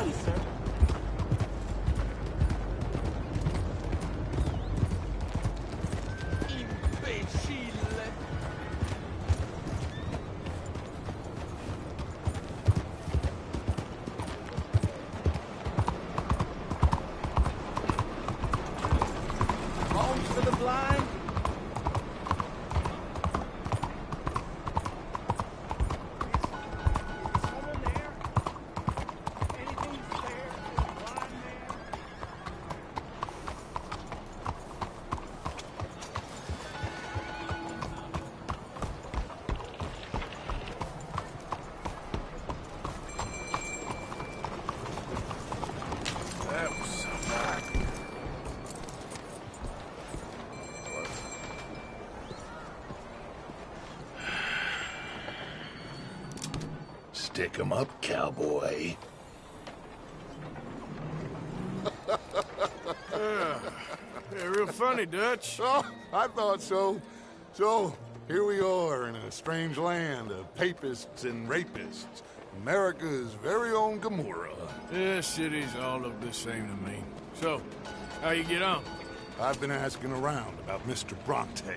Please, sir. Homes for the blind? That was some night. Stick 'em up, cowboy. Yeah, real funny, Dutch. Oh, I thought so. So, here we are in a strange land of papists and rapists. America's very own Gomorrah. Yeah, cities all look the same to me. So, how you get on? I've been asking around about Mr. Bronte.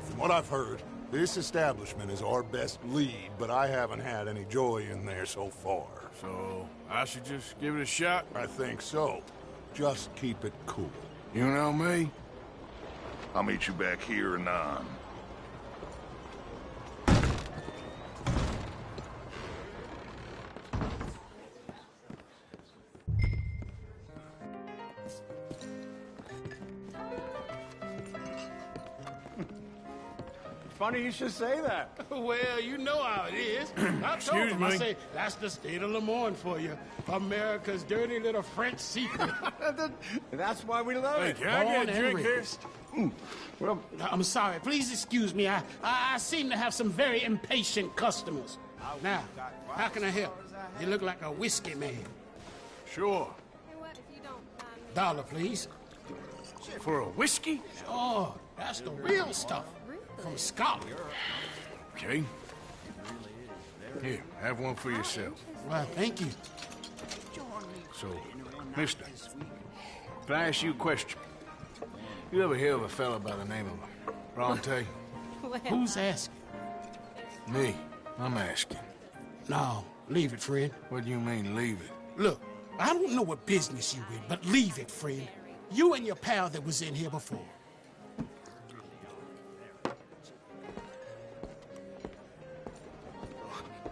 From what I've heard, this establishment is our best lead, but I haven't had any joy in there so far. So, I should just give it a shot? I think so. Just keep it cool. You know me? I'll meet you back here anon. Funny you should say that. Well, you know how it is. I told Excuse him, me. I say, that's the state of Lemoyne for you. America's dirty little French secret. That's why we love Hey, it. can I Born get a and drink here? raised. Well, I'm sorry. Please excuse me. I seem to have some very impatient customers. Now, how can I help? You look like a whiskey man. Sure. Dollar, please. For a whiskey? Oh, that's the real stuff. From Scotland. Okay. Here, have one for yourself. Well, thank you. So, mister, can I ask you a question? You ever hear of a fella by the name of Bronte? Who's asking? Me. I'm asking. No, leave it, friend. What do you mean, leave it? Look, I don't know what business you in, but leave it, friend. You and your pal that was in here before.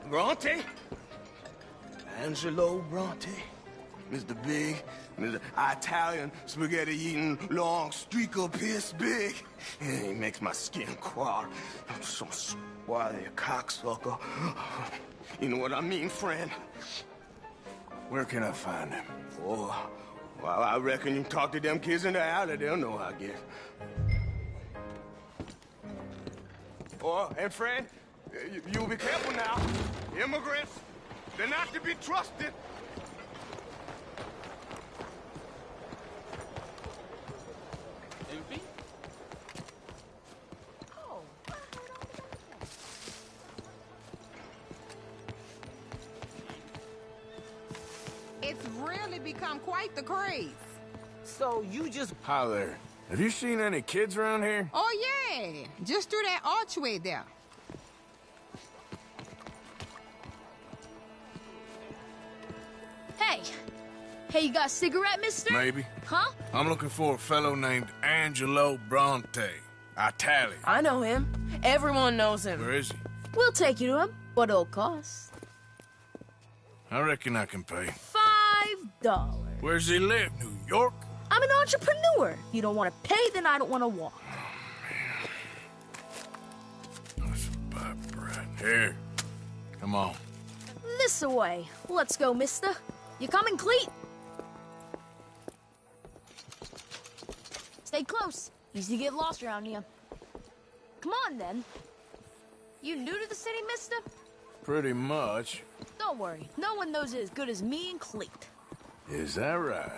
Bronte? Angelo Bronte? Mr. Big, Mr. Italian spaghetti-eating, long streaker piss big. He makes my skin crawl. I'm so swarthy, a cocksucker. You know what I mean, friend? Where can I find him? Oh, well, I reckon you talk to them kids in the alley, they'll know, I guess. Oh, and friend, you be careful now. Immigrants, they're not to be trusted. It's really become quite the craze. so you just... Hi there. Have you seen any kids around here? Oh, yeah. Just through that archway there. Hey. Hey, you got a cigarette, mister? Maybe. Huh? I'm looking for a fellow named Angelo Bronte. Italian. I know him. Everyone knows him. Where is he? We'll take you to him. What it'll cost? I reckon I can pay. $5. Where's he live? New York? I'm an entrepreneur. If you don't want to pay, then I don't want to walk. That's a bad brat. Here. Come on. This away. Let's go, mister. You coming, Cleet? Stay close. Easy to get lost around here. Come on, then. You new to the city, mister? Pretty much. Don't worry. No one knows it as good as me and Cleet. Is that right?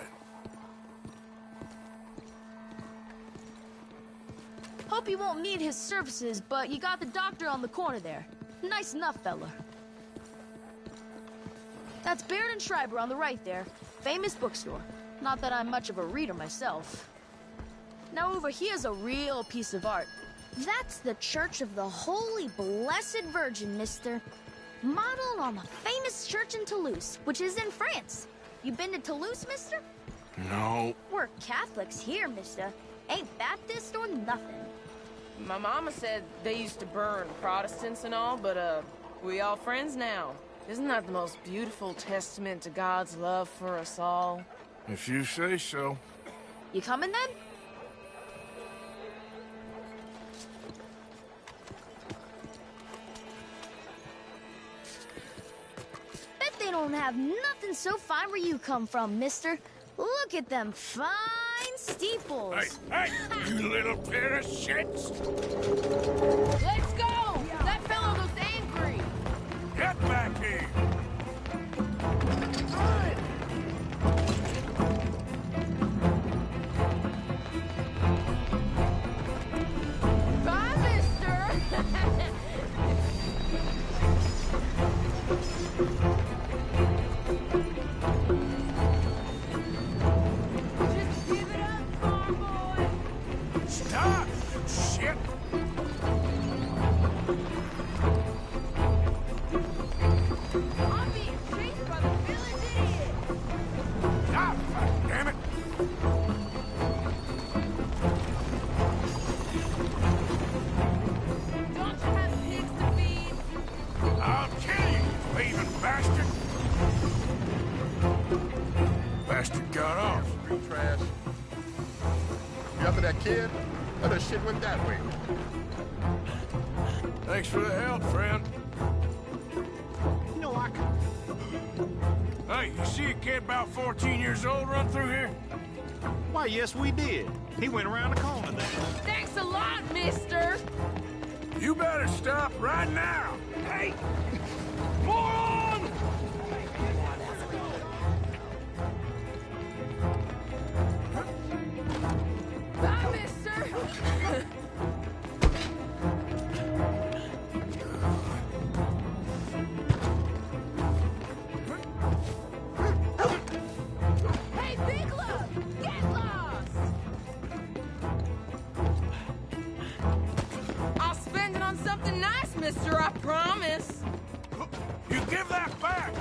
Hope you won't need his services, but you got the doctor on the corner there. Nice enough, fella. That's Baird and Schreiber on the right there. Famous bookstore. Not that I'm much of a reader myself. Now over here's a real piece of art. That's the Church of the Holy Blessed Virgin, mister. Modeled on the famous church in Toulouse, which is in France. You been to Toulouse, mister? No. We're Catholics here, mister. Ain't Baptist or nothing. My mama said they used to burn Protestants and all, but, we all friends now. Isn't that the most beautiful testament to God's love for us all? If you say so. You coming then? Bet they don't have nothing so fine where you come from, mister. Look at them fine steeples. Hey, you little pair of shits! Let's go! That fellow looks angry! Get back here! Bye, mister! Just give it up, farm boy! Stop, you shit! I'm being chased by the village idiot! Ah, damn it! Don't you have pigs to feed? I'll kill you, thieving bastard! Bastard got off. Street trash. You after that kid? Other shit went that way. Thanks for the help, friend. You know, I could... Hey, you see a kid about 14 years old run through here? Why, yes, we did. He went around the corner there. Thanks a lot, mister! You better stop right now! Hey! Moron! Bye, mister! Hey, Big Love! Get lost! I'll spend it on something nice, mister, I promise. You give that back!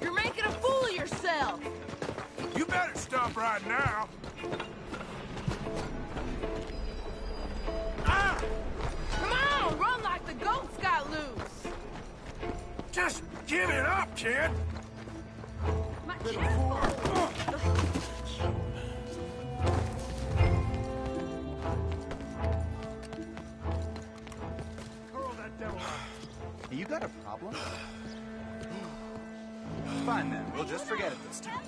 You're making a fool of yourself. You better stop right now! Ah! Come on, run like the goats got loose. Just give it up, kid! Careful! Hurl that devil out. You got a problem? Fine then, we'll just forget it this time.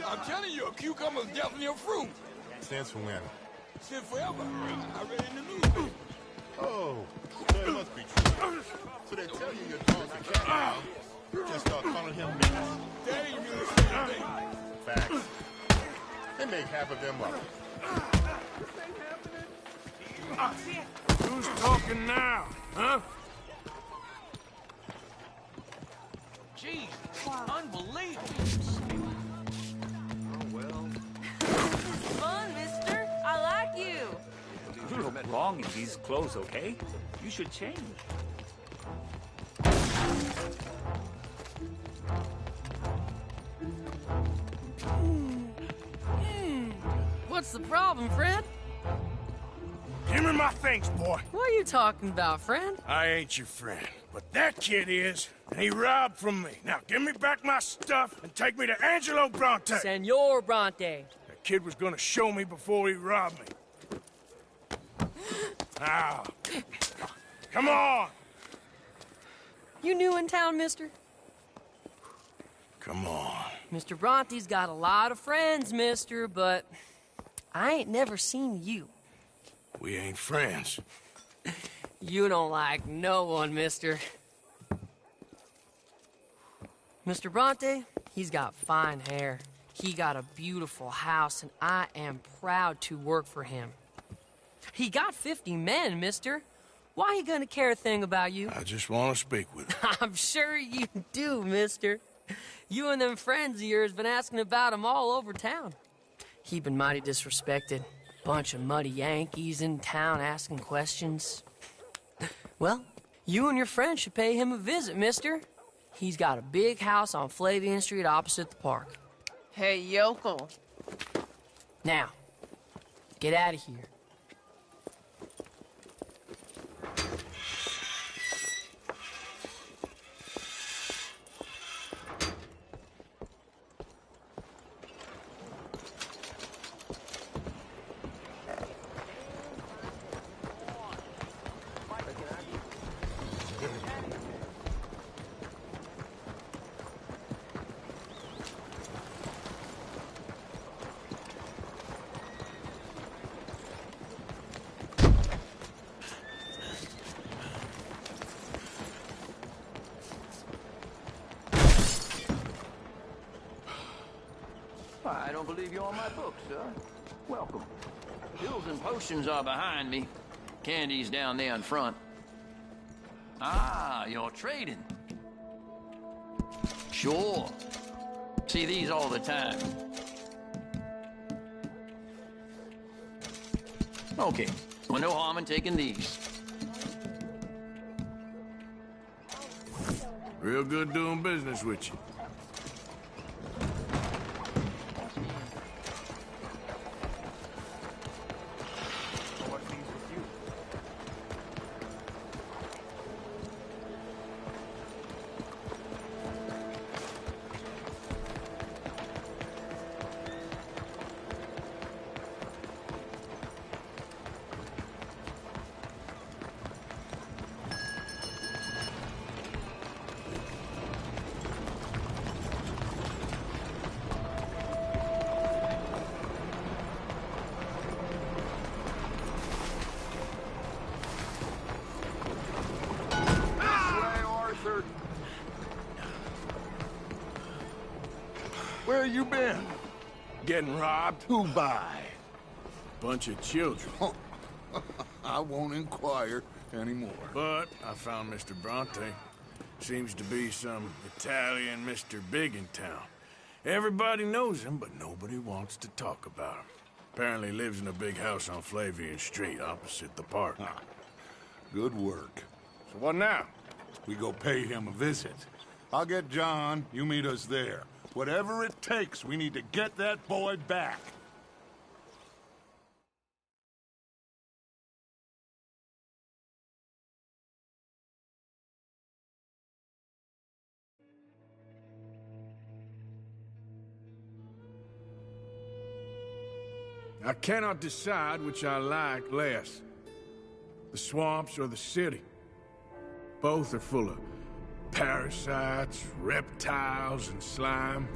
I'm telling you, a cucumber's definitely a fruit. Since when? Since forever. I read in the news. Oh, so it must be true. So they tell you your dog's a cat. You just start calling him names. That ain't really the same thing. Facts. They make half of them up. Who's talking now, huh? Gee, unbelievable. Fun, mister. I like you. You look wrong in these clothes, okay? You should change. What's the problem, friend? Give me my things, boy. What are you talking about, friend? I ain't your friend, but that kid is, and he robbed from me. Now give me back my stuff and take me to Angelo Bronte. Senor Bronte. That kid was gonna show me before he robbed me. Now, come on. You new in town, mister? Come on. Mr. Bronte's got a lot of friends, mister, but I ain't never seen you. We ain't friends. You don't like no one, mister. Mr. Bronte, he's got fine hair. He got a beautiful house, and I am proud to work for him. He got 50 men, mister. Why he gonna care a thing about you? I just want to speak with him. I'm sure you do, mister. You and them friends of yours been asking about him all over town. He been mighty disrespected. Bunch of muddy Yankees in town asking questions. Well, you and your friend should pay him a visit, mister. He's got a big house on Flavian Street opposite the park. Hey, yokel. Now, get out of here. I don't believe you're on my book, sir. Welcome. Pills and potions are behind me. Candy's down there in front. Ah, you're trading. Sure. See these all the time. Okay. Well, no harm in taking these. Real good doing business with you. Where you been? Getting robbed? Who by? Bunch of children. I won't inquire anymore. But I found Mr. Bronte. Seems to be some Italian Mr. Big in town. Everybody knows him, but nobody wants to talk about him. Apparently lives in a big house on Flavian Street, opposite the park. Good work. So what now? We go pay him a visit. I'll get John, you meet us there. Whatever it takes, we need to get that boy back. I cannot decide which I like less. The swamps or the city. Both are full of parasites, reptiles, and slime.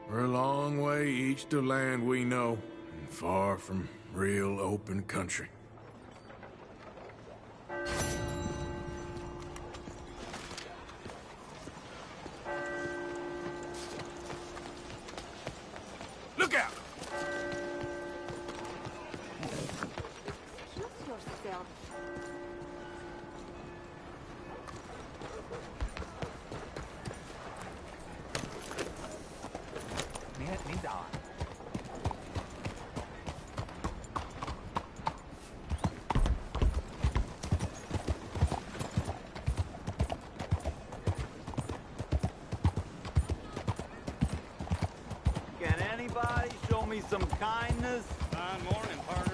We're a long way east of land we know, and far from real open country. Look out! Can anybody show me some kindness? Fine morning, partner.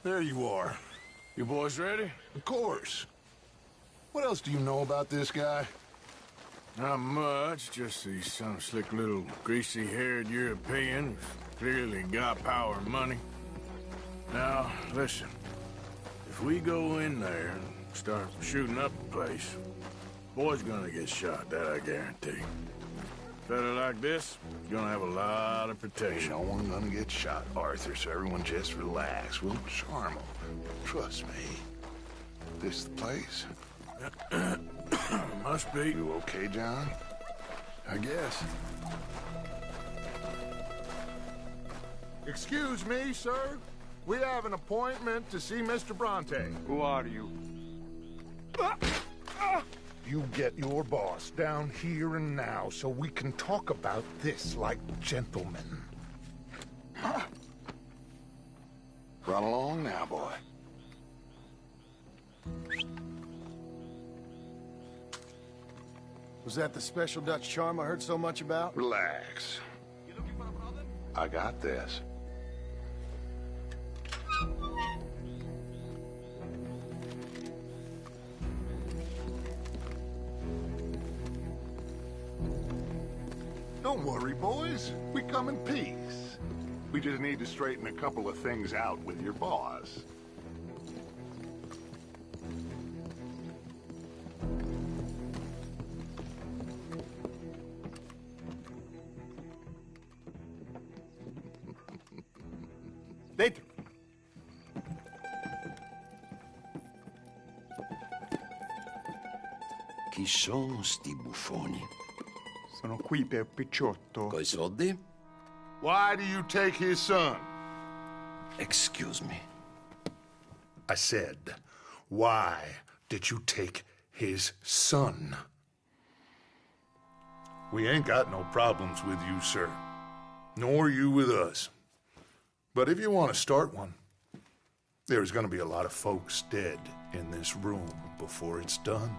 there you are. You boys ready? Of course. What else do you know about this guy? Not much, just he's some slick little greasy-haired European who's clearly got power and money. Now, listen. If we go in there and start shooting up the place, boy's gonna get shot, that I guarantee. Fella like this, gonna have a lot of protection. Ain't no one gonna get shot, Arthur, so everyone just relax. We'll charm them. Trust me. This the place? Must be. You okay, John? I guess. Excuse me, sir. We have an appointment to see Mr. Bronte. Who are you? You get your boss down here and now so we can talk about this like gentlemen. Run along now, boy. Was that the special Dutch charm I heard so much about? Relax. I got this. Don't worry, boys. We come in peace. We just need to straighten a couple of things out with your boss. Dentro. Chi sono sti buffoni? Sono qui per Picciotto. Coi soldi? Why do you take his son? Excuse me. I said, why did you take his son? We ain't got no problems with you, sir. Nor you with us. But if you want to start one, there's going to be a lot of folks dead in this room before it's done.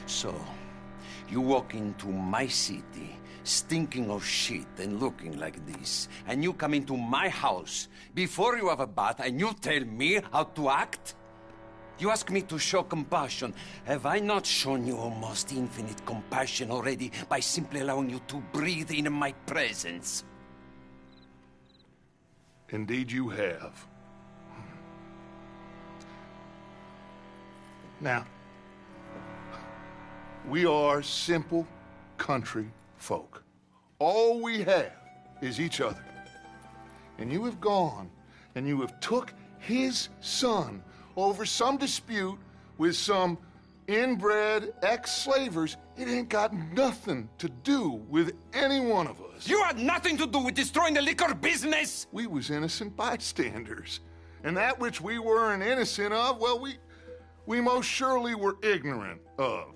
So, you walk into my city, stinking of shit and looking like this, and you come into my house before you have a bath and you tell me how to act? You ask me to show compassion. Have I not shown you almost infinite compassion already by simply allowing you to breathe in my presence? Indeed you have. Now, we are simple country folk. All we have is each other. And you have gone and you have took his son over some dispute with some inbred ex-slavers. It ain't got nothing to do with any one of us. You had nothing to do with destroying the liquor business! We was innocent bystanders. And that which we weren't innocent of, well, we most surely were ignorant of.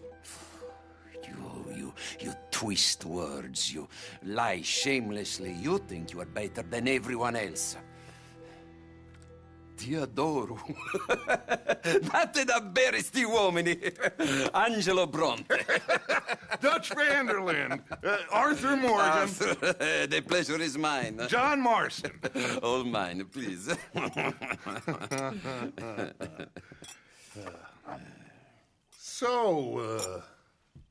You twist words, you lie shamelessly. You think you are better than everyone else. Ti adoro. Vatte da bere sti uomini. Angelo Bronte. Dutch Vanderland. Arthur Morgan. Arthur, the pleasure is mine. John Marston. All mine, please. So,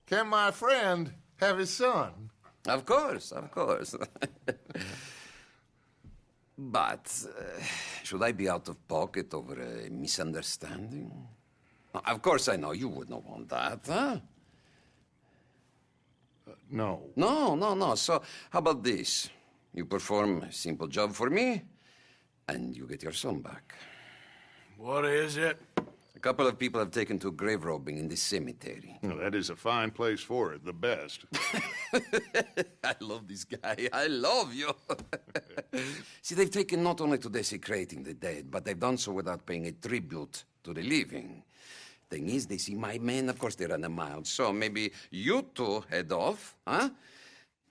can my friend have his son? Of course, of course. But, should I be out of pocket over a misunderstanding? Of course I know you would not want that, huh? No. No. So, how about this? You perform a simple job for me, and you get your son back. What is it? A couple of people have taken to grave robbing in this cemetery. Well, that is a fine place for it, the best. I love this guy. I love you. See, they've taken not only to desecrating the dead, but they've done so without paying a tribute to the living. Thing is, they see my men, of course they run a mile. So maybe you two head off, huh?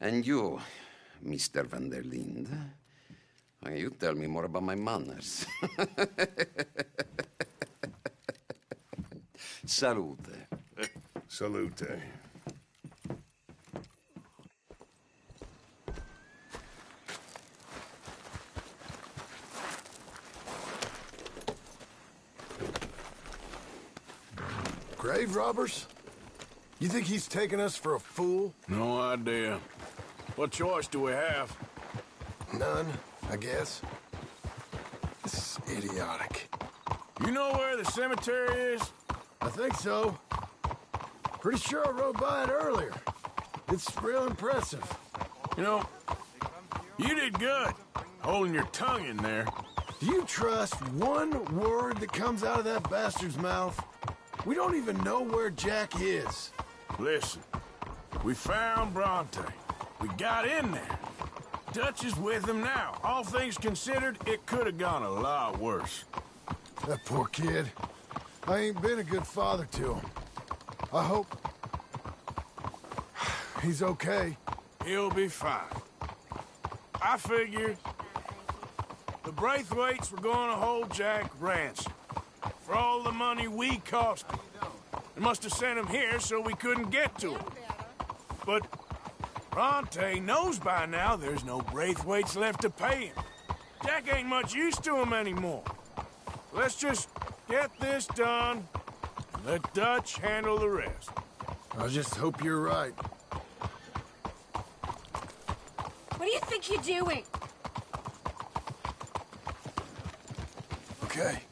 And you, Mr. Van der Linde, you tell me more about my manners. Salute. Salute. Grave robbers? You think he's taking us for a fool? No idea. What choice do we have? None, I guess. This is idiotic. You know where the cemetery is? I think so. Pretty sure I rode by it earlier. It's real impressive. You know, you did good, holding your tongue in there. Do you trust one word that comes out of that bastard's mouth? We don't even know where Jack is. Listen, we found Bronte. We got in there. Dutch is with him now. All things considered, it could have gone a lot worse. That poor kid. I ain't been a good father to him. I hope he's okay. He'll be fine. I figured the Braithwaites were going to hold Jack ransom for all the money we cost him. They must have sent him here so we couldn't get to him. But Bronte knows by now there's no Braithwaites left to pay him. Jack ain't much use to him anymore. Let's just get this done and let Dutch handle the rest. I just hope you're right. What do you think you're doing? Okay.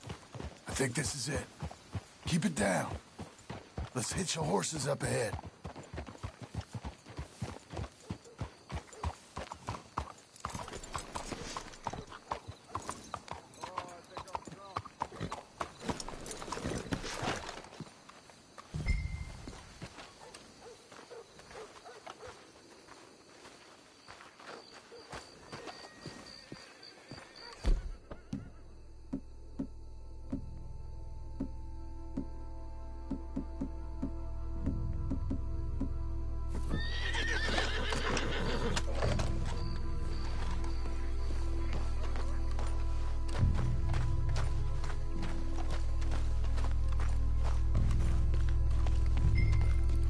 I think this is it. Keep it down. Let's hitch the horses up ahead.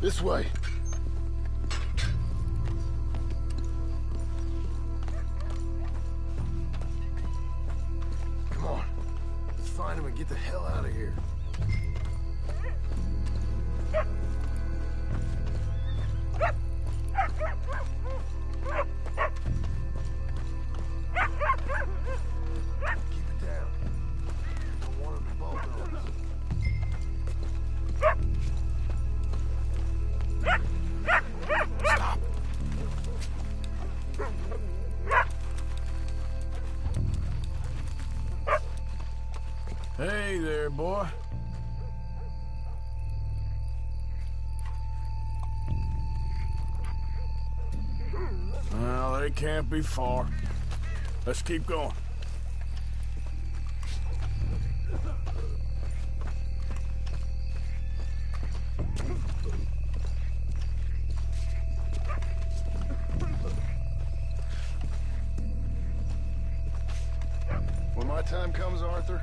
This way. Come on. Let's find him and get the hell out of here. Keep it down. Don't want him to bolt on us. Stop. Hey there, boy. Well, they can't be far. Let's keep going. When my time comes, Arthur,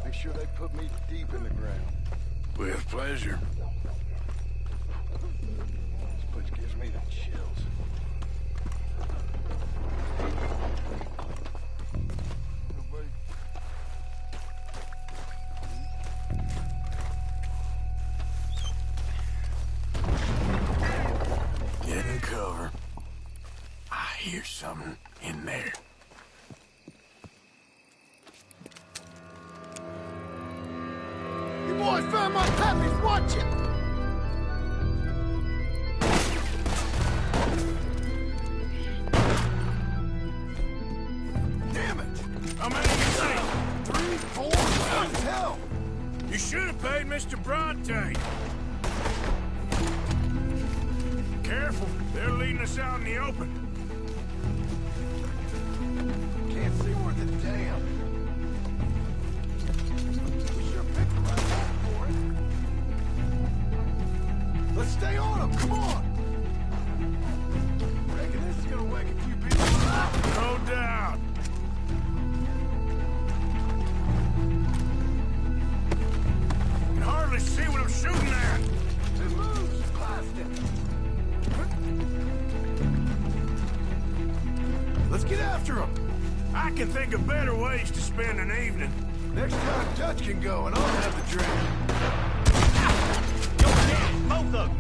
make sure they put me deep in the ground. With pleasure. This place gives me the chills. Get in cover. I hear something in there. You boys found my puppies, watch it! Damn it! How many you say? 3, 4, what the hell? You should have paid Mr. Bronte. Careful, they're leading us out in the open. Can't see worth a damn. We sure picked the right spot for it. Let's stay on them, come on! Reckon this is gonna wake a few people up. No doubt. Can hardly see what I'm shooting at. It moves, blast it. Let's get after them. I can think of better ways to spend an evening. Next time Dutch can go and I'll have the drink. of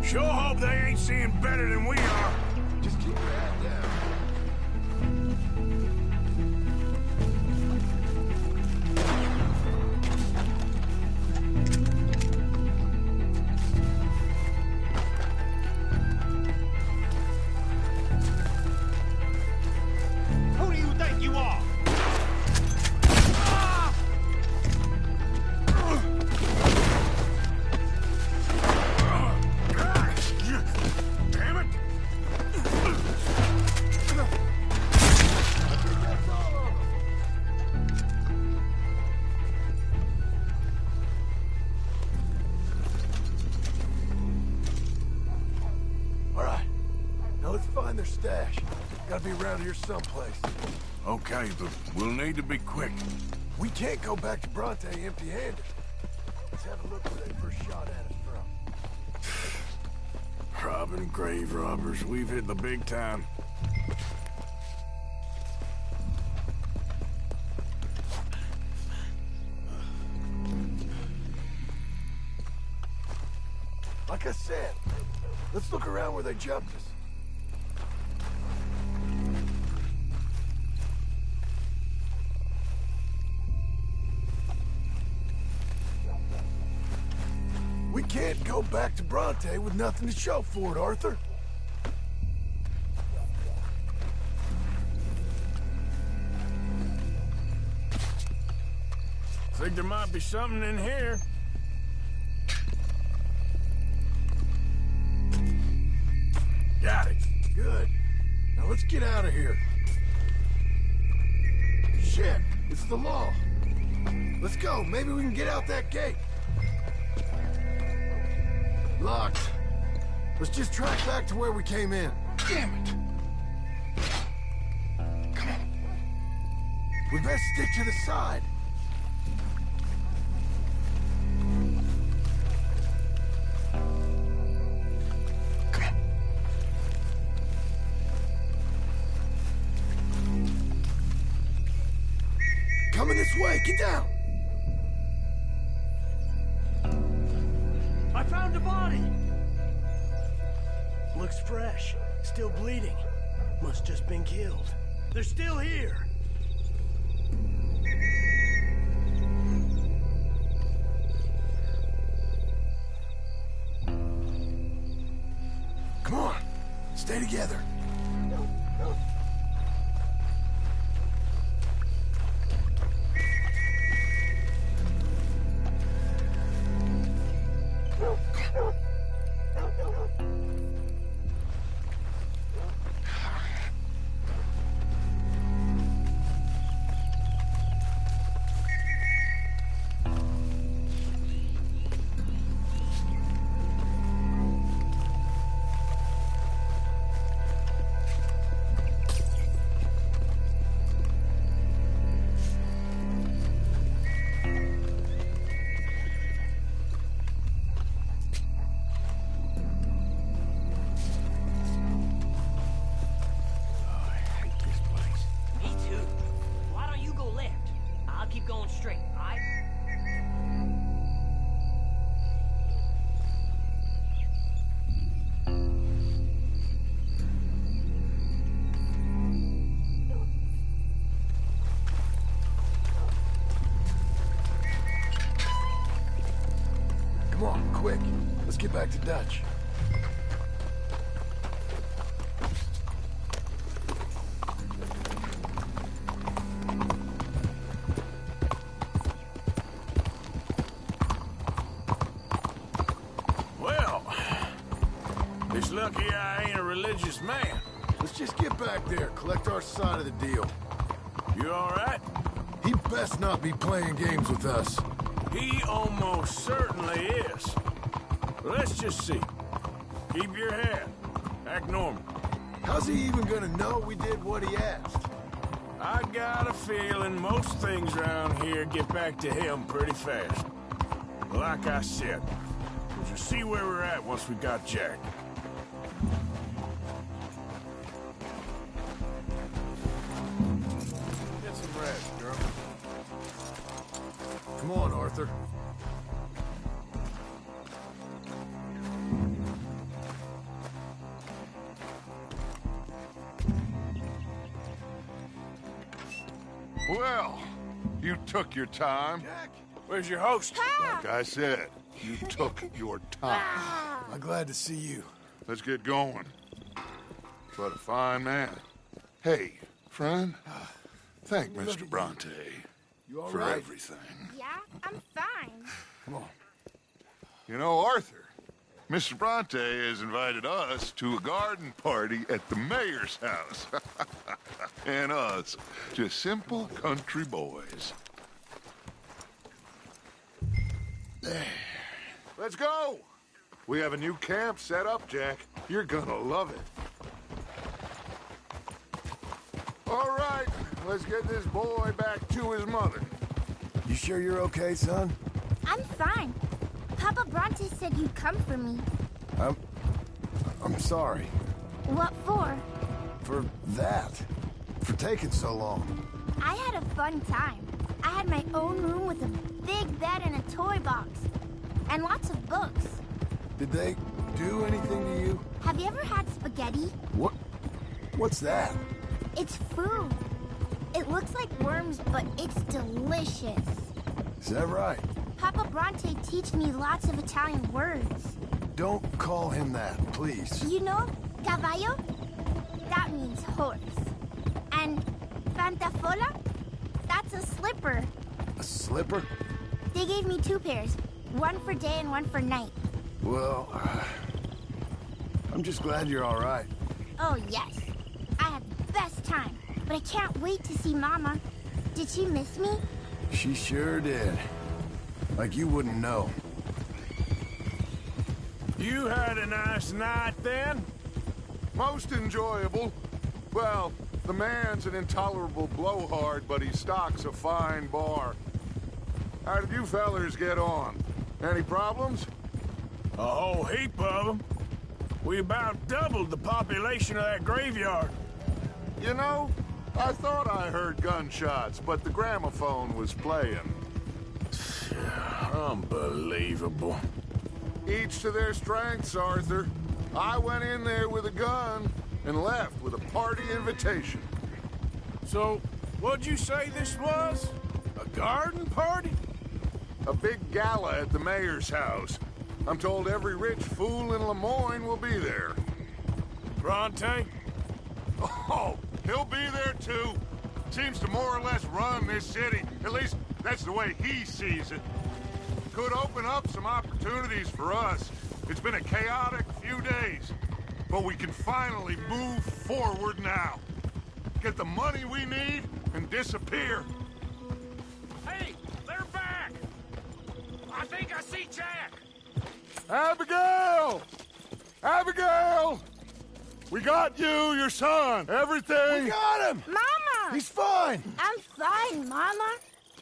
you. Sure hope they ain't seeing better than we are. Just keep your head down. Who do you think you are? Damn it! All right. Now let's find their stash. Gotta be around here someplace. Okay, but we'll need to be quick. We can't go back to Bronte empty-handed. Let's have a look where they first shot at us from. Robbing grave robbers. We've hit the big time. Like I said, let's look around where they jumped us. We can't go back to Bronte with nothing to show for it, Arthur. Think there might be something in here. Got it. Good. Now let's get out of here. Shit, it's the law. Let's go. Maybe we can get out that gate. Locked. Let's just track back to where we came in. Damn it! Come on. We best stick to the side. Come on. Coming this way. Get down. I found a body! Looks fresh. Still bleeding. Must just been killed. They're still here! Come on. Stay together. Quick, let's get back to Dutch. Well, it's lucky I ain't a religious man. Let's just get back there, collect our side of the deal. You all right? He best not be playing games with us. He almost certainly is. Let's just see. Keep your head. Act normal. How's he even gonna know we did what he asked? I got a feeling most things around here get back to him pretty fast. Like I said, we'll just see where we're at once we got Jack. Get some rest, girl. Come on, Arthur. Well, you took your time. Jack! Where's your host? Like I said, you took your time. I'm glad to see you. Let's get going. What a fine man. Hey, friend, thank Mr. Bronte for right? everything. Yeah, I'm fine. Come on. You know, Arthur, Mr. Bronte has invited us to a garden party at the mayor's house. And us, just simple country boys. Let's go! We have a new camp set up, Jack. You're gonna love it. All right, let's get this boy back to his mother. You sure you're okay, son? I'm fine. Papa Bronte said you'd come for me. I'm sorry. What for? For that. For taking so long. I had a fun time. I had my own room with a big bed and a toy box. And lots of books. Did they do anything to you? Have you ever had spaghetti? What's that? It's food. It looks like worms, but it's delicious. Is that right? Papa Bronte teach me lots of Italian words. Don't call him that, please. You know, caballo? That means horse. And pantafola? That's a slipper. A slipper? They gave me 2 pairs. One for day and one for night. Well, I'm just glad you're all right. Oh, yes. I had the best time. But I can't wait to see Mama. Did she miss me? She sure did. Like you wouldn't know. You had a nice night then? Most enjoyable. Well, the man's an intolerable blowhard, but he stocks a fine bar. How did you fellers get on? Any problems? A whole heap of them. We about doubled the population of that graveyard. You know, I thought I heard gunshots, but the gramophone was playing. Unbelievable. Each to their strengths, Arthur. I went in there with a gun and left with a party invitation. So, what'd you say this was? A garden party? A big gala at the mayor's house. I'm told every rich fool in Lemoyne will be there. Bronte? Oh, he'll be there too. Seems to more or less run this city. At least, that's the way he sees it. Could open up some opportunities for us. It's been a chaotic few days, but we can finally move forward now. Get the money we need and disappear. Hey, they're back! I think I see Jack! Abigail! Abigail! We got you, your son, everything! We got him! Mama! He's fine! I'm fine, Mama.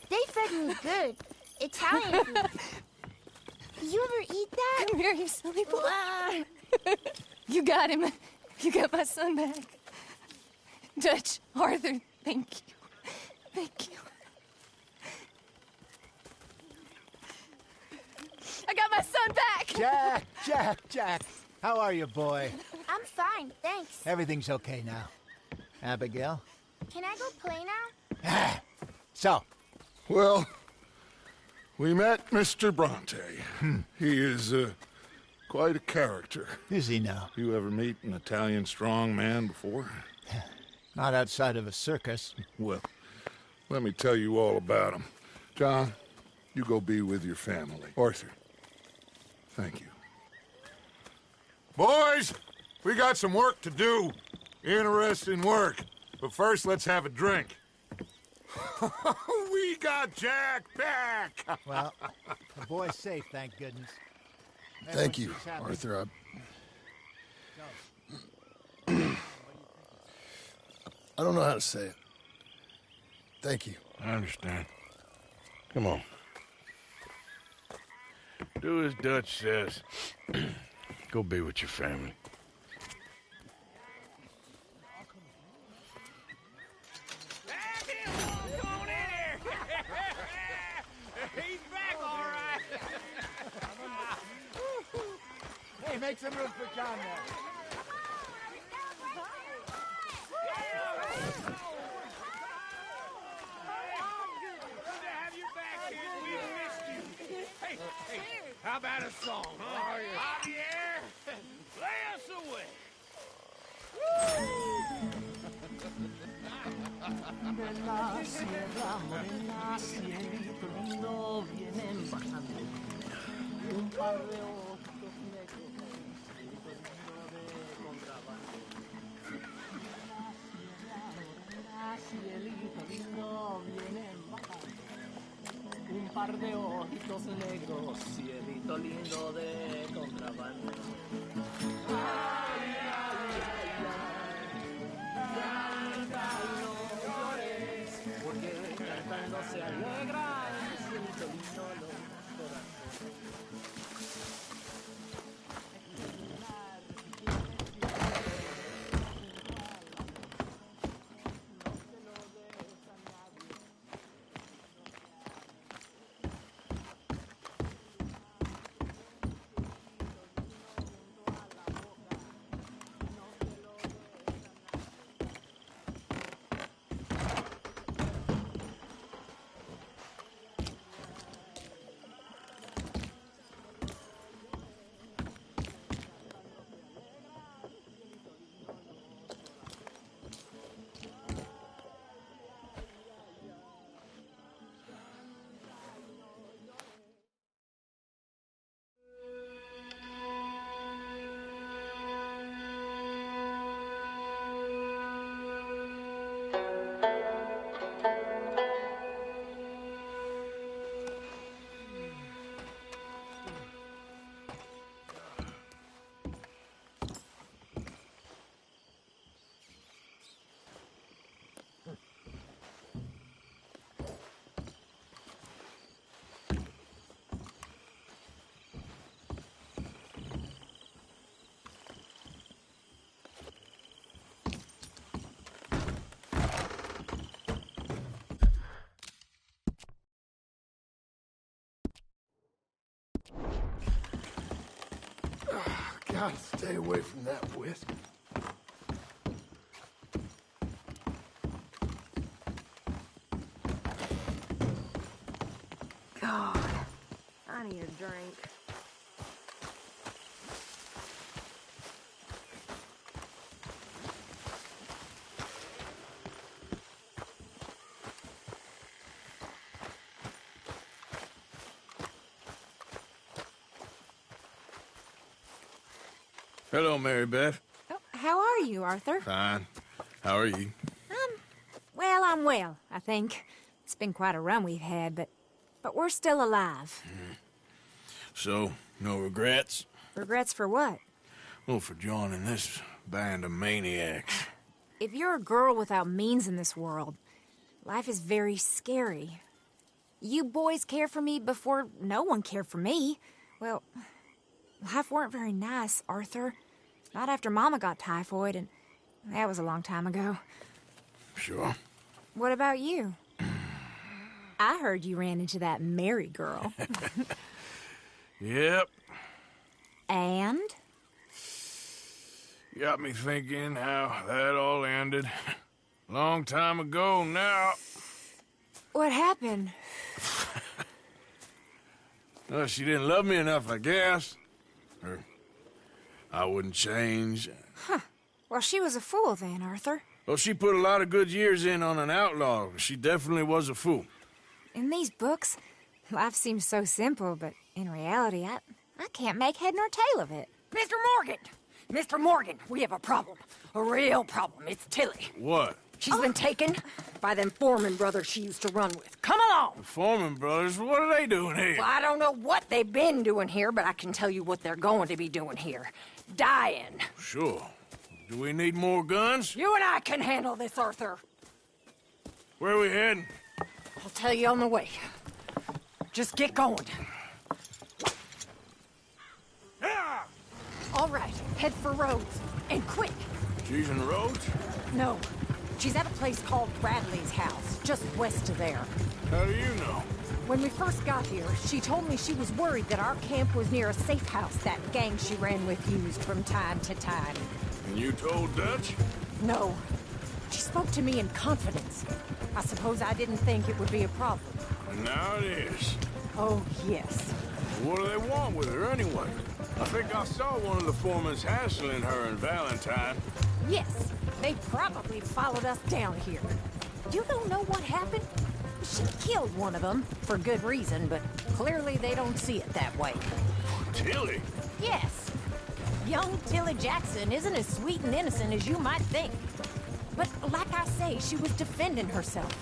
They fed me good. Italian food. Did you ever eat that? Come here, you silly boy. You got him. You got my son back. Dutch, Arthur, thank you. Thank you. I got my son back! Jack. How are you, boy? I'm fine, thanks. Everything's okay now. Abigail? Can I go play now? So? Well, we met Mr. Bronte. He is quite a character. Is he now? You ever meet an Italian strong man before? Not outside of a circus. Well, let me tell you all about him. John, you go be with your family. Arthur, thank you. Boys, we got some work to do. Interesting work. But first, let's have a drink. We got Jack back! Well, the boy's safe, thank goodness. Thank you, Arthur. I don't know how to say it. Thank you. I understand. Come on. Do as Dutch says. Go be with your family. He's back, all right. Hey, make some room for John there. How about a song? Javier, play us away. De la sierra morena, cielito lindo, vienen bajando. Un par de ojitos negros, cielito lindo, vienen bajando. Un par de ojitos negros, cielito lindo de contrabando. Ay, ay, ay, ay. Canta y no llores, porque cantando se alegra el cielito lindo los corazones. Gotta stay away from that whiskey. God, I need a drink. Hello, Mary Beth. Oh, how are you, Arthur? Fine. How are you? Well, I'm well, I think. It's been quite a run we've had, but we're still alive. So, no regrets? Regrets for what? Well, for joining this band of maniacs. If you're a girl without means in this world, life is very scary. You boys cared for me before no one cared for me. Well, life weren't very nice, Arthur. Not after Mama got typhoid, and that was a long time ago. Sure. What about you? I heard you ran into that Mary girl. Yep. And? Got me thinking how that all ended. Long time ago now. What happened? Well, she didn't love me enough, I guess. Or I wouldn't change. Huh. Well, she was a fool then, Arthur. Well, she put a lot of good years in on an outlaw. She definitely was a fool. In these books, life seems so simple, but in reality, I can't make head nor tail of it. Mr. Morgan! Mr. Morgan, we have a problem. A real problem. It's Tilly. What? She's been taken by them Foreman brothers she used to run with. Come along! The Foreman brothers? What are they doing here? Well, I don't know what they've been doing here, but I can tell you what they're going to be doing here. Dying. Sure. Do we need more guns? You and I can handle this, Arthur. Where are we heading? I'll tell you on the way. Just get going. All right, head for Rhodes. And quick. She's in Rhodes? No. She's at a place called Bradley's house, just west of there. How do you know? When we first got here, she told me she was worried that our camp was near a safe house that gang she ran with used from time to time. And you told Dutch? No. She spoke to me in confidence. I suppose I didn't think it would be a problem. And now it is. Oh, yes. What do they want with her anyway? I think I saw one of the foremans hassling her and Valentine. Yes, they probably followed us down here. You don't know what happened? She killed one of them, for good reason, but clearly they don't see it that way. Tilly? Yes. Young Tilly Jackson isn't as sweet and innocent as you might think. But like I say, she was defending herself.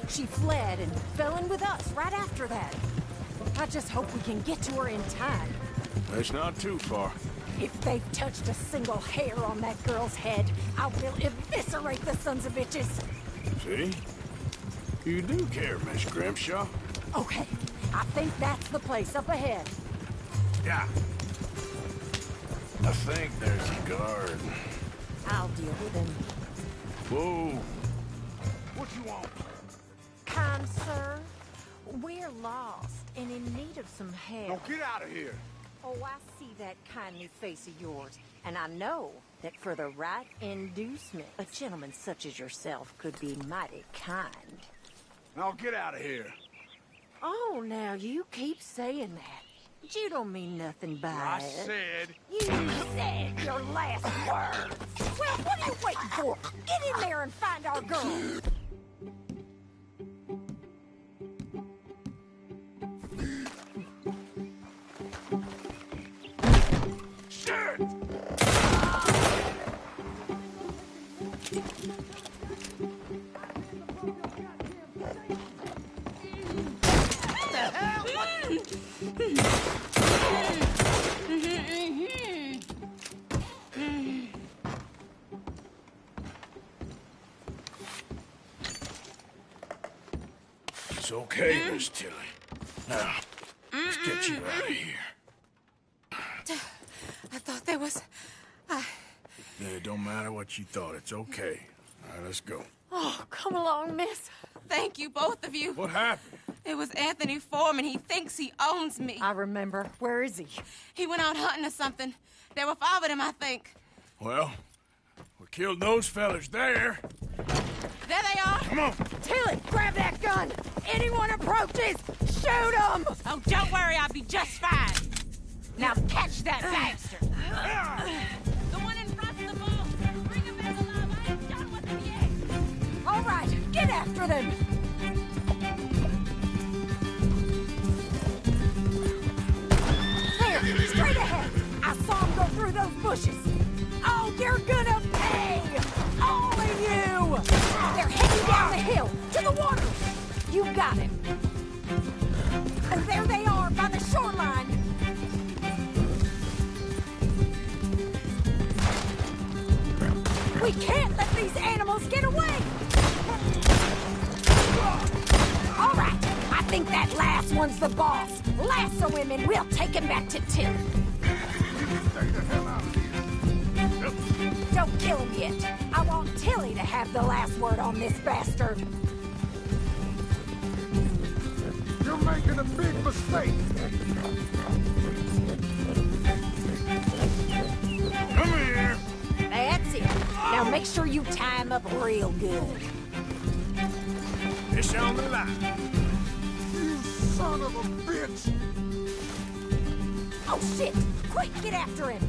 She fled and fell in with us right after that. I just hope we can get to her in time. It's not too far. If they've touched a single hair on that girl's head, I will eviscerate the sons of bitches. See? You do care, Miss Grimshaw. Okay, I think that's the place up ahead. Yeah. I think there's a guard. I'll deal with him. Whoa. What you want? Kind sir, we're lost and in need of some help. Now get out of here. Oh, I see that kindly face of yours, and I know that for the right inducement, a gentleman such as yourself could be mighty kind. Now get out of here. Oh, now you keep saying that. But you don't mean nothing by I it. said... You said your last word. Well, what are you waiting for? Get in there and find our girl. It's okay, Miss Tilly. Now, let's get you out of here. I thought there was... Yeah, it don't matter what you thought. It's okay. All right, let's go. Oh, come along, miss. Thank you, both of you. What happened? It was Anthony Foreman. He thinks he owns me. I remember. Where is he? He went out hunting or something. There were 5 of them, I think. Well, we killed those fellas there. There they are. Come on. Tilly, grab that gun. Anyone approaches, shoot them. Oh, don't worry. I'll be just fine. Now catch that bastard. The one in front of the ball. Bring him back alive. I ain't done with him yet. All right, get after them. There, straight ahead. I saw him go through those bushes. Oh, you're gonna pay! All of you! They're heading down the hill, to the water. You got him. And there they are, by the shoreline. We can't let these animals get away! All right, I think that last one's the boss. Lasso him and we'll take him back to Tilly. Stay the hell out of here. Don't kill him yet. I want Tilly to have the last word on this bastard. You're making a big mistake. Come here. That's it. Now make sure you tie him up real good. It's on the line. You son of a bitch. Oh, shit! Quick, get after him!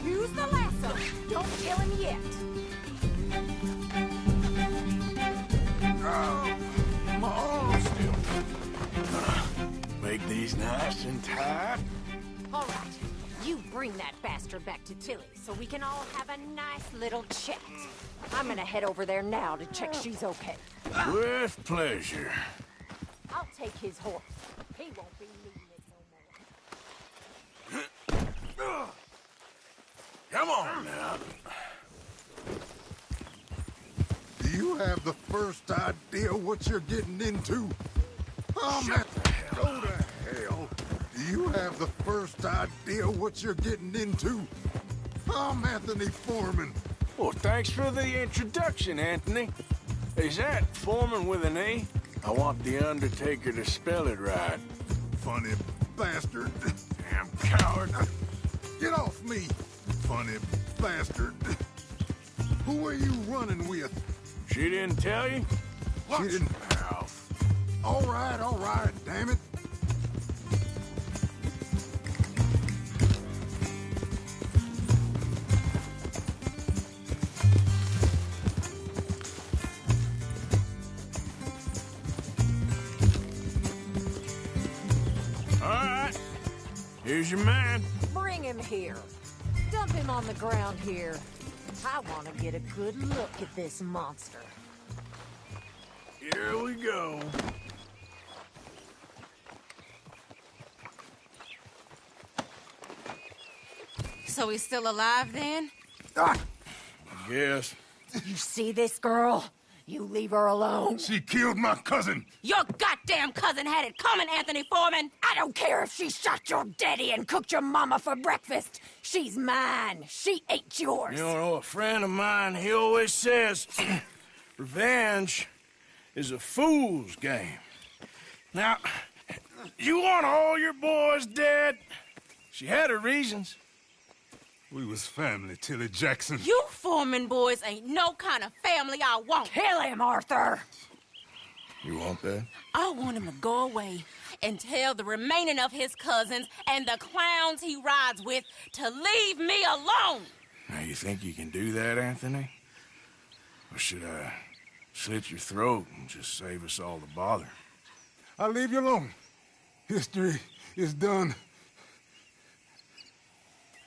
Use the lasso! Don't kill him yet! My arm's still. Make these nice and tight. All right, you bring that bastard back to Tilly so we can all have a nice little chat. I'm gonna head over there now to check she's okay. With pleasure. I'll take his horse. He won't be needing it no more. Come on now. Do you have the first idea what you're getting into? Oh, man, go to hell. Do you have the first idea what you're getting into? I'm Anthony Foreman. Well, thanks for the introduction, Anthony. Is that Foreman with an A? I want the Undertaker to spell it right. Funny bastard. Damn coward. Get off me, funny bastard. Who are you running with? She didn't tell you? She didn't. All right, damn it. Here's your man. Bring him here. Dump him on the ground here. I want to get a good look at this monster. Here we go. So he's still alive then? I guess. You see this girl? You leave her alone. She killed my cousin. Your goddamn cousin had it coming, Anthony Foreman. I don't care if she shot your daddy and cooked your mama for breakfast. She's mine. She ain't yours. You know, a friend of mine, he always says, revenge is a fool's game. Now, you want all your boys dead? She had her reasons. We was family, Tilly Jackson. You Foreman boys ain't no kind of family I want. Kill him, Arthur. You want that? I want him to go away and tell the remaining of his cousins and the clowns he rides with to leave me alone. Now, you think you can do that, Anthony? Or should I slit your throat and just save us all the bother? I'll leave you alone. History is done.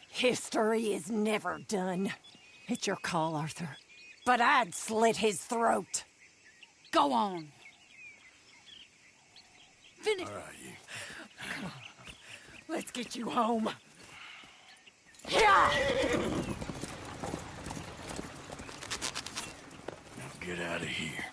History is never done. It's your call, Arthur. But I'd slit his throat. Go on. Finish. All right, you. Come on. Let's get you home. Yeah! Now get out of here.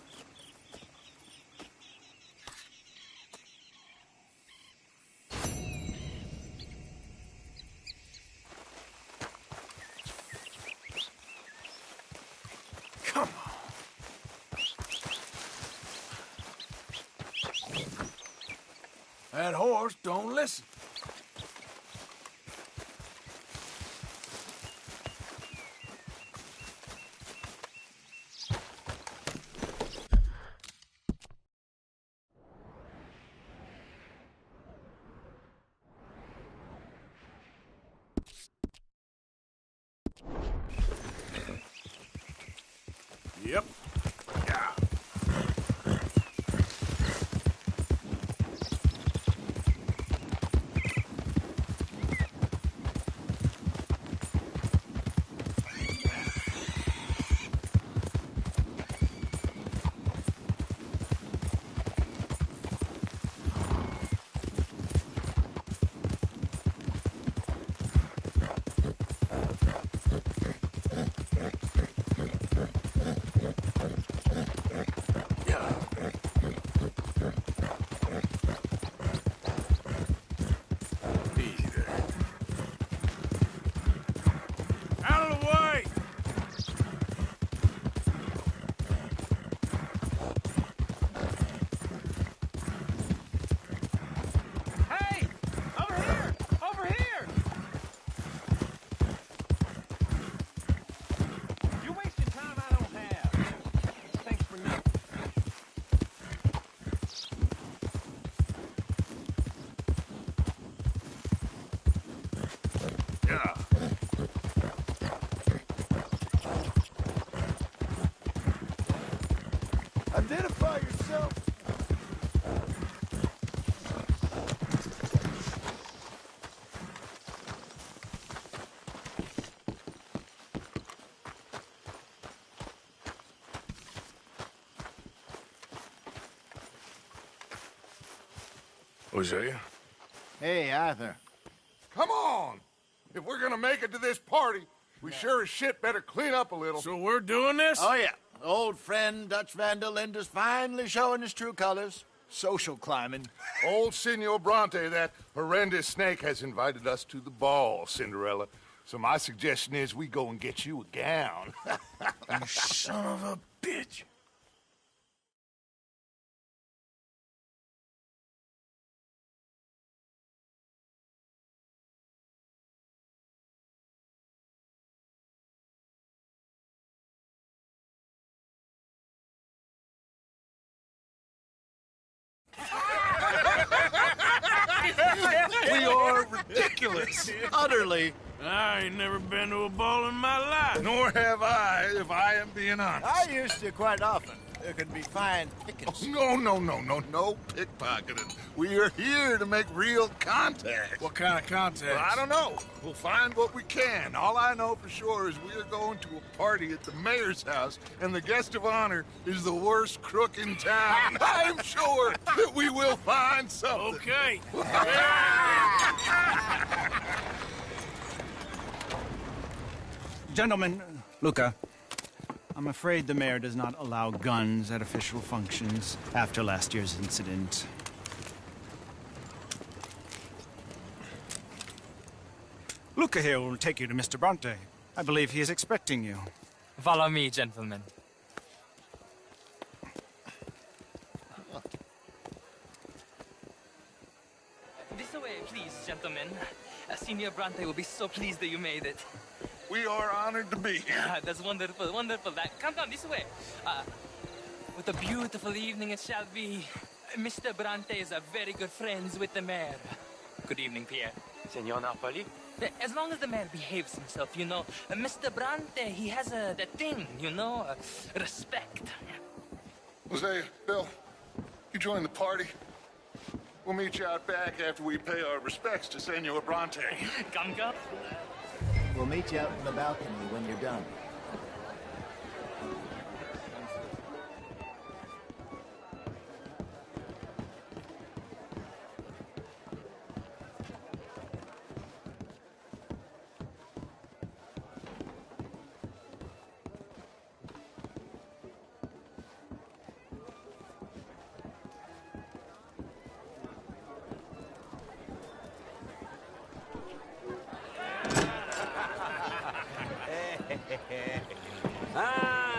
Come on. That horse don't listen. Yep. Yeah. Identify yourself. Hosea? Hey, Arthur. Come on! If we're gonna make it to this party, we sure as shit better clean up a little. So we're doing this? Oh, yeah. Old friend Dutch Van der Linde's finally showing his true colors. Social climbing. Old Senor Bronte, that horrendous snake, has invited us to the ball, Cinderella. So my suggestion is we go and get you a gown. You son of a bitch. We are ridiculous. Utterly. I ain't never been to a ball in my life. Nor have I, if I am being honest. I used to quite often. there could be fine pickings. Oh, no pickpocketing. We are here to make real contact. What kind of contact? Well, I don't know. We'll find what we can. All I know for sure is we are going to a party at the mayor's house, and the guest of honor is the worst crook in town. I'm sure that we will find something. Okay. Gentlemen, Luca, I'm afraid the mayor does not allow guns at official functions after last year's incident. Luca here will take you to Mr. Bronte. I believe he is expecting you. Follow me, gentlemen. This way, please, gentlemen. Senior Bronte will be so pleased that you made it. We are honored to be here. That's wonderful, wonderful. Come down this way. What a beautiful evening it shall be. Mr. Bronte is very good friends with the mayor. Good evening, Pierre. Senor Napoli? As long as the mayor behaves himself, you know. Mr. Bronte, he has that thing, you know, respect. Jose, Bill, you join the party. We'll meet you out back after we pay our respects to Senor Bronte. Come. We'll meet you out in the balcony when you're done.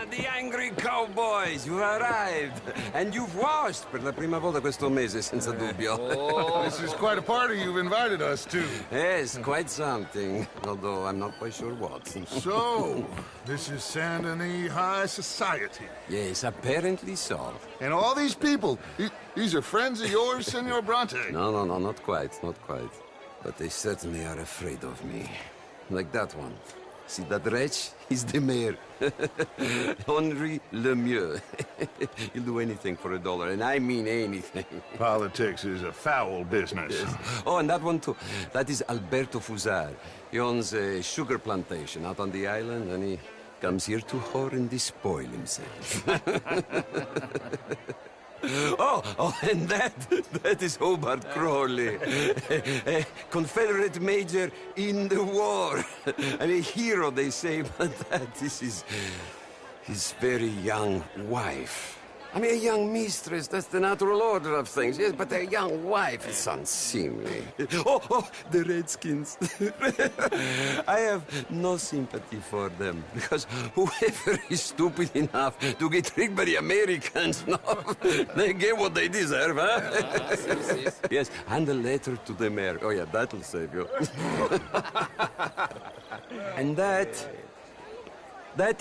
The angry cowboys, you've arrived. And you've washed per la prima volta questo mese, senza dubbio. Oh, this is quite a party you've invited us to. Yes, quite something. Although I'm not quite sure what. So, this is Saint Denis High Society. Yes, apparently so. And all these people, these are friends of yours, Senor Bronte? No, not quite. But they certainly are afraid of me. Like that one. See that wretch? He's the mayor. Henri Lemieux. He'll do anything for $1, and I mean anything. Politics is a foul business. Yes. Oh, and that one too. That is Alberto Fusar. He owns a sugar plantation out on the island, and he comes here to whore and despoil himself. Oh, and that is Hobart Crawley, a Confederate major in the war, and a hero, they say, but this is his very young wife. I mean, a young mistress, that's the natural order of things, yes, but a young wife is unseemly. Oh, the Redskins. I have no sympathy for them, because whoever is stupid enough to get tricked by the Americans, no, they get what they deserve, huh? Yes, and a letter to the mayor. Oh, yeah, that'll save you. And that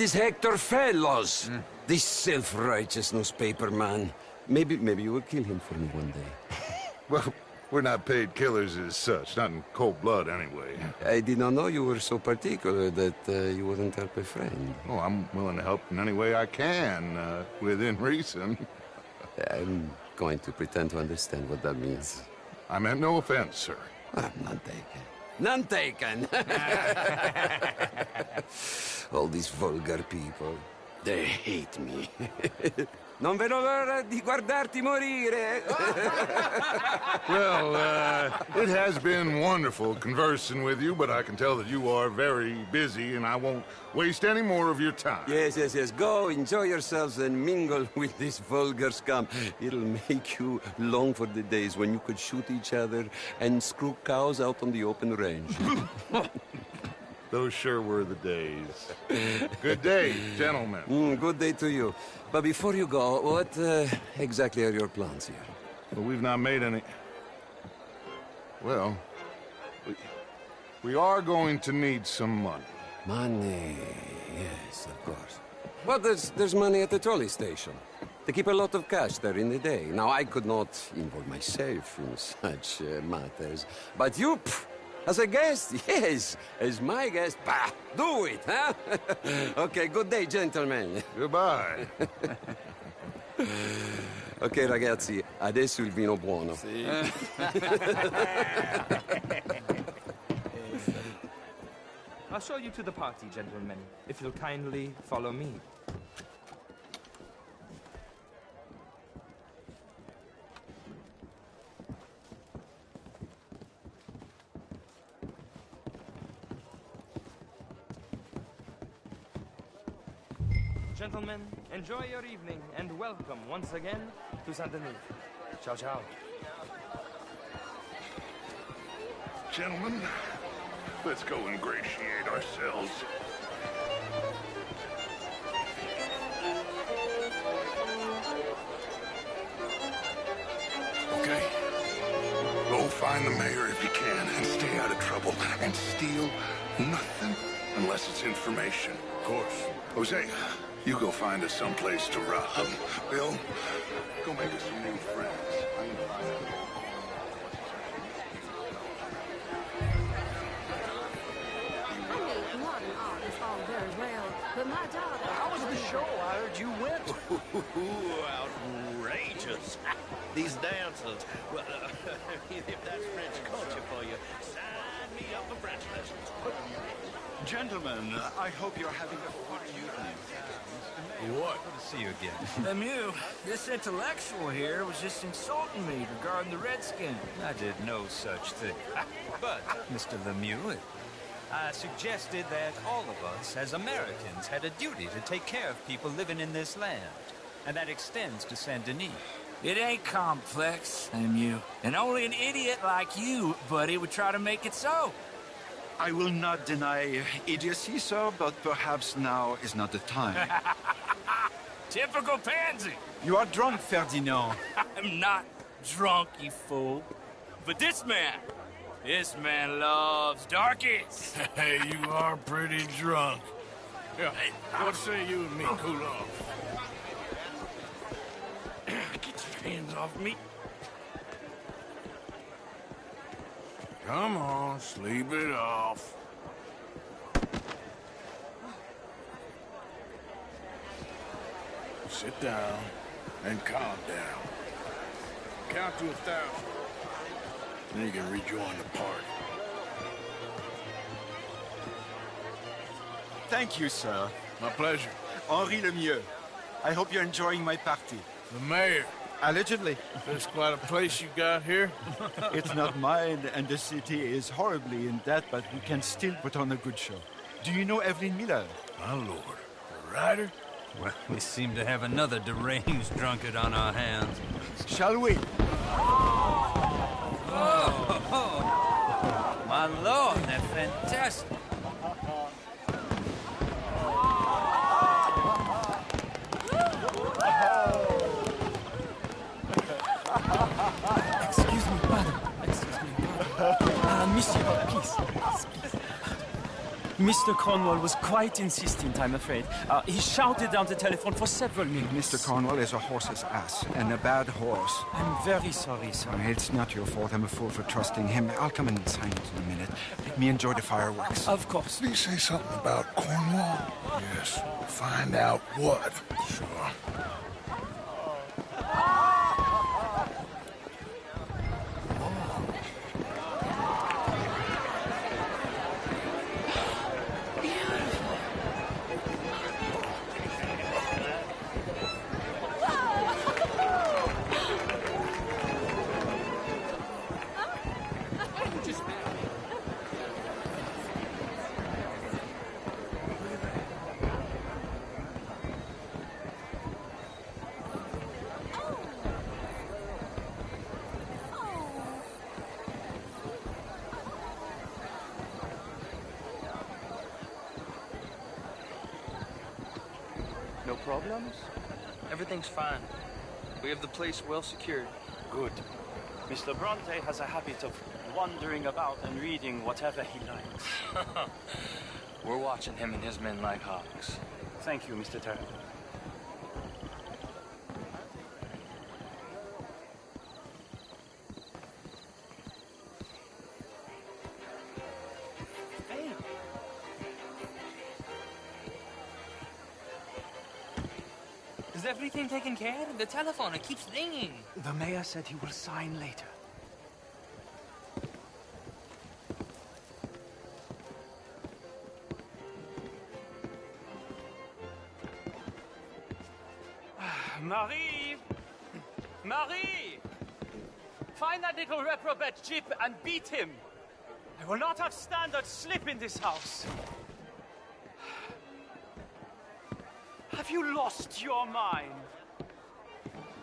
is Hector Fellows. This self-righteous newspaper man. Maybe you will kill him for me one day. Well, we're not paid killers as such, not in cold blood anyway. I did not know you were so particular that you wouldn't help a friend. Oh, I'm willing to help in any way I can, within reason. I'm going to pretend to understand what that means. I meant no offense, sir. None taken. None taken! All these vulgar people. They hate me. Non vedo l'ora di guardarti morire. Well, it has been wonderful conversing with you, but I can tell that you are very busy, and I won't waste any more of your time. Yes. Go, enjoy yourselves, and mingle with this vulgar scum. It'll make you long for the days when you could shoot each other and screw cows out on the open range. Those sure were the days. Good day, gentlemen. Good day to you. But before you go, what exactly are your plans here? Well, we've not made any... Well, we are going to need some money. Money, yes, of course. Well, there's money at the trolley station. They keep a lot of cash there in the day. Now, I could not involve myself in such matters. But you... As a guest? Yes. As my guest? Bah, do it, huh? Okay, good day, gentlemen. Goodbye. Ok, ragazzi, adesso il vino buono. Sì. I'll show you to the party, gentlemen, if you'll kindly follow me. Gentlemen, enjoy your evening and welcome once again to Saint Denis. Ciao, ciao. Gentlemen, let's go ingratiate ourselves. Okay. Go find the mayor if you can and stay out of trouble. And steal nothing unless it's information. Of course. Jose, you go find us someplace to rob. Bill, go make us some new friends. I need to find out. Modern art is all very well, but my daughter... How was the show? I heard you went. Outrageous. These dancers. Well, if that's French culture for you, sign me up for French lessons. Gentlemen, I hope you're having a fun evening. What? Good to see you again. Lemieux, this intellectual here was just insulting me regarding the Redskins. I did no such thing. But, Mr. Lemieux, I suggested that all of us, as Americans, had a duty to take care of people living in this land. And that extends to Saint Denis. It ain't complex, Lemieux. And only an idiot like you, buddy, would try to make it so. I will not deny idiocy, sir, but perhaps now is not the time. Typical pansy. You are drunk, Ferdinand. I'm not drunk, you fool. But this man loves darkies. Hey, you are pretty drunk. Yeah, what say you and me cool off? Get your hands off me. Come on, sleep it off. Sit down and calm down. Count to 1,000. Then you can rejoin the party. Thank you, sir. My pleasure. Henri Lemieux. I hope you're enjoying my party. The mayor. Allegedly. That's quite a place you got here. It's not mine, and the city is horribly in debt, but we can still put on a good show. Do you know Evelyn Miller? My lord. The writer? Well, we seem to have another deranged drunkard on our hands. Shall we? Oh, my lord, they're fantastic. Excuse me, pardon. Monsieur, please. Mr. Cornwall was quite insistent, I'm afraid. He shouted down the telephone for several minutes. Mr. Cornwall is a horse's ass, and a bad horse. I'm very sorry, sir. It's not your fault. I'm a fool for trusting him. I'll come and sign it in a minute. Let me enjoy the fireworks. Of course. Did he say something about Cornwall? Yes. Find out what. Sure. No problems? Everything's fine. We have the place well secured. Good. Mr. Bronte has a habit of wandering about and reading whatever he likes. We're watching him and his men like hawks. Thank you, Mr. Terry. Is everything taken care of? The telephone, it keeps ringing. The mayor said he will sign later. Marie! Marie! Find that little reprobate Jip and beat him. I will not have standard slip in this house. Have you lost your mind?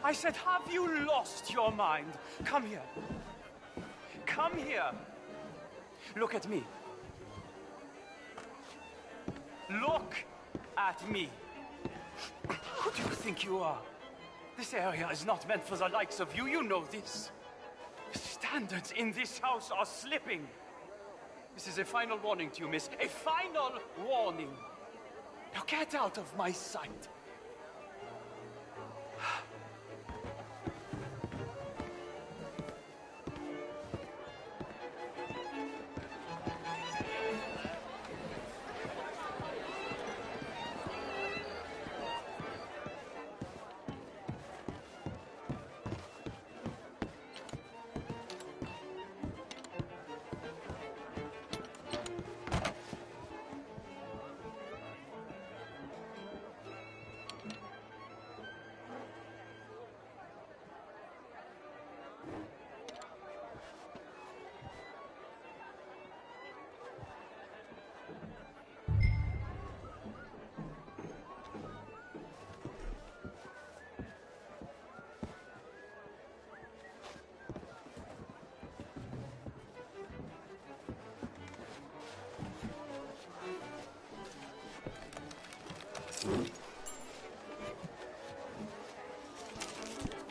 I said, have you lost your mind? Come here. Come here. Look at me. Look at me. Who do you think you are? This area is not meant for the likes of you. You know this. The standards in this house are slipping. This is a final warning to you, miss. A final warning. Now get out of my sight.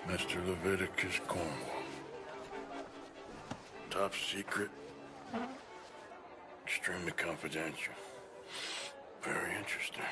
Mr. Leviticus Cornwall. Top secret. Extremely confidential. Very interesting.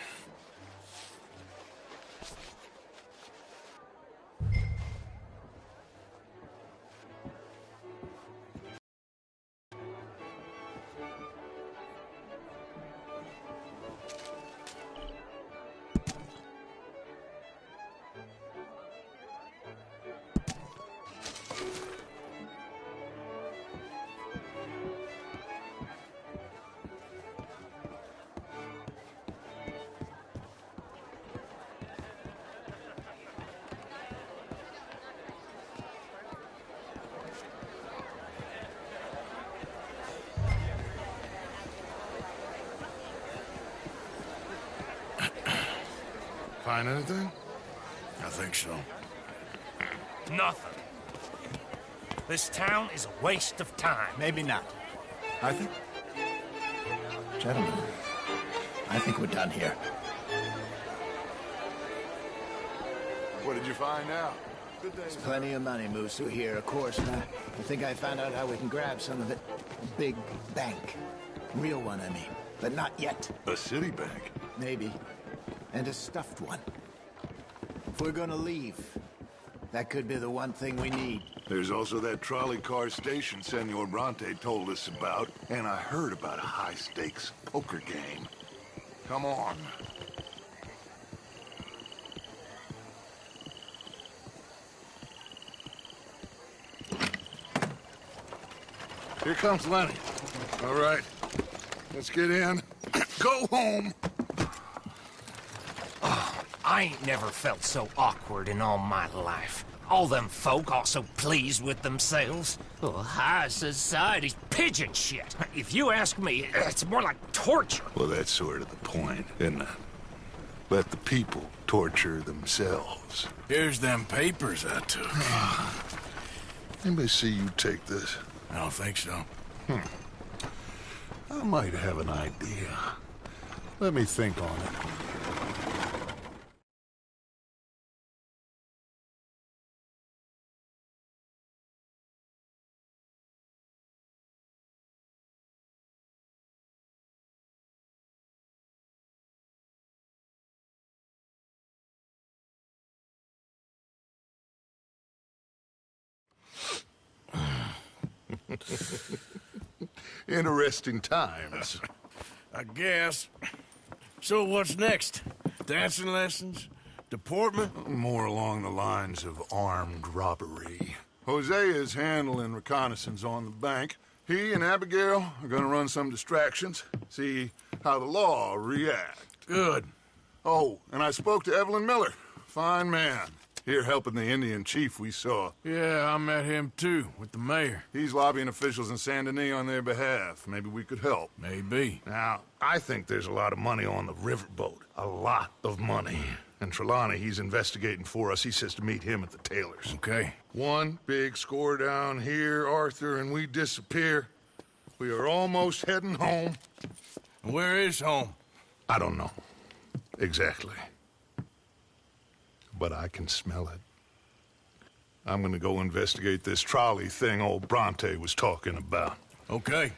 Find anything? I think so. Nothing. This town is a waste of time. Maybe not. I think... Gentlemen, I think we're done here. What did you find out? Good day. There's plenty of money moves through here, of course, and I think I found out how we can grab some of it. A big bank. Real one, I mean. But not yet. A city bank? Maybe. And a stuffed one. If we're gonna leave, that could be the one thing we need. There's also that trolley car station Senor Bronte told us about, and I heard about a high-stakes poker game. Come on. Here comes Lenny. All right, let's get in. Go home. I ain't never felt so awkward in all my life. All them folk all so pleased with themselves. Oh, high society's pigeon shit. If you ask me, it's more like torture. Well, that's sort of the point, isn't it? Let the people torture themselves. Here's them papers I took. Anybody see you take this? I don't think so. I might have an idea. Let me think on it. Interesting times. I guess. So what's next? Dancing lessons? Deportment? More along the lines of armed robbery. Hosea is handling reconnaissance on the bank. He and Abigail are gonna run some distractions, see how the law react. Good. Oh, and I spoke to Evelyn Miller. Fine man. Here helping the Indian chief we saw. Yeah, I met him too, with the mayor. He's lobbying officials in Saint Denis on their behalf. Maybe we could help. Maybe. Now, I think there's a lot of money on the riverboat. A lot of money. And Trelawney, he's investigating for us. He says to meet him at the Taylors. Okay. One big score down here, Arthur, and we disappear. We are almost heading home. Where is home? I don't know. Exactly. But I can smell it. I'm gonna go investigate this trolley thing old Bronte was talking about. Okay.